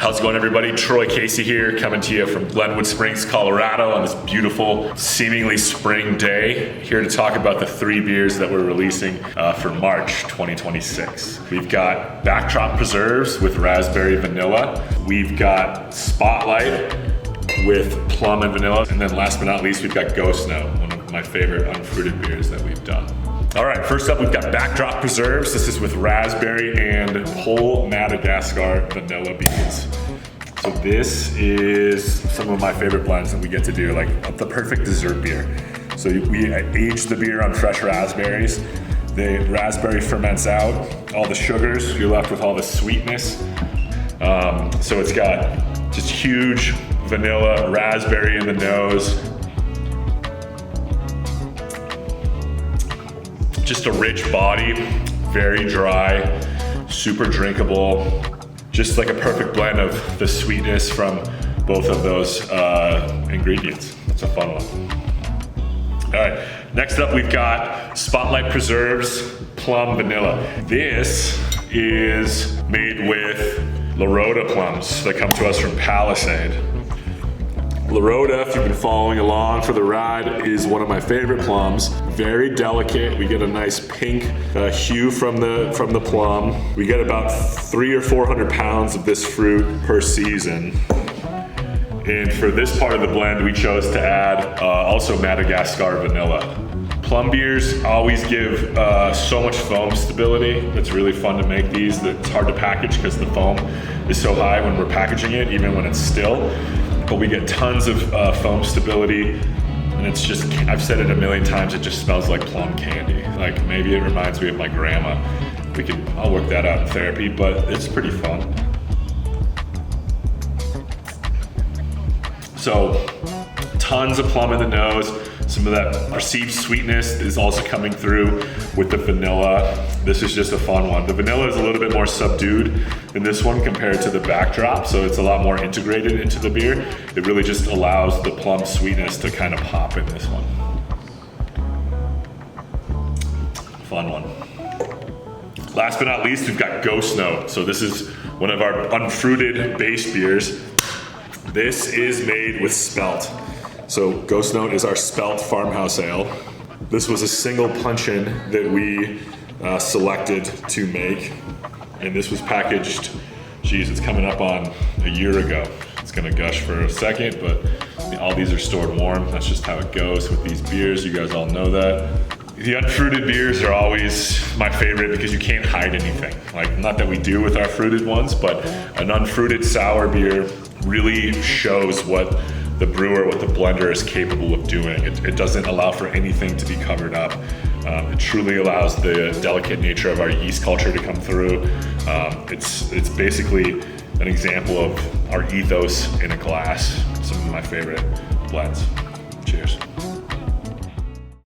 How's it going, everybody? Troy Casey here, coming to you from Glenwood Springs, Colorado on this beautiful, seemingly spring day. Here to talk about the 3 beers that we're releasing for March 2026. We've got Backdrop Preserves with Raspberry Vanilla. We've got Spotlight with Plum and Vanilla. And then last but not least, we've got Ghost Note, one of my favorite unfruited beers that we've done. All right, first up, we've got Backdrop Preserves. This is with raspberry and whole Madagascar vanilla beans. So this is some of my favorite blends that we get to do, like the perfect dessert beer. So we age the beer on fresh raspberries. The raspberry ferments out all the sugars. You're left with all the sweetness. So it's got just huge vanilla, raspberry in the nose. Just a rich body, very dry, super drinkable. Just like a perfect blend of the sweetness from both of those ingredients. It's a fun one. All right, next up we've got Spotlight Preserves Plum Vanilla. This is made with Larota plums that come to us from Palisade. Larota, if you've been following along for the ride, is one of my favorite plums. Very delicate. We get a nice pink hue from the plum. We get about 300 or 400 pounds of this fruit per season. And for this part of the blend, we chose to add also Madagascar vanilla. Plum beers always give so much foam stability. It's really fun to make these. It's hard to package because the foam is so high when we're packaging it, even when it's still. But we get tons of foam stability, and it's just, I've said it a million times, it just smells like plum candy. Like maybe it reminds me of my grandma. I'll work that out in therapy, but it's pretty fun. So tons of plum in the nose. Some of that perceived sweetness is also coming through with the vanilla. This is just a fun one. The vanilla is a little bit more subdued in this one compared to the Backdrop, so it's a lot more integrated into the beer. It really just allows the plum sweetness to kind of pop in this one. Fun one. Last but not least, we've got Ghost Note. So this is one of our unfruited base beers. This is made with Spelt. So Ghost Note is our Spelt Farmhouse Ale. This was a single punch-in that we selected to make, and this was packaged, geez, it's coming up on a year ago. It's gonna gush for a second, but all these are stored warm. That's just how it goes with these beers. You guys all know that. The unfruited beers are always my favorite because you can't hide anything. Like, not that we do with our fruited ones, but an unfruited sour beer really shows what the brewer, what the blender is capable of doing. It doesn't allow for anything to be covered up. It truly allows the delicate nature of our yeast culture to come through. It's basically an example of our ethos in a glass. Some of my favorite blends. Cheers.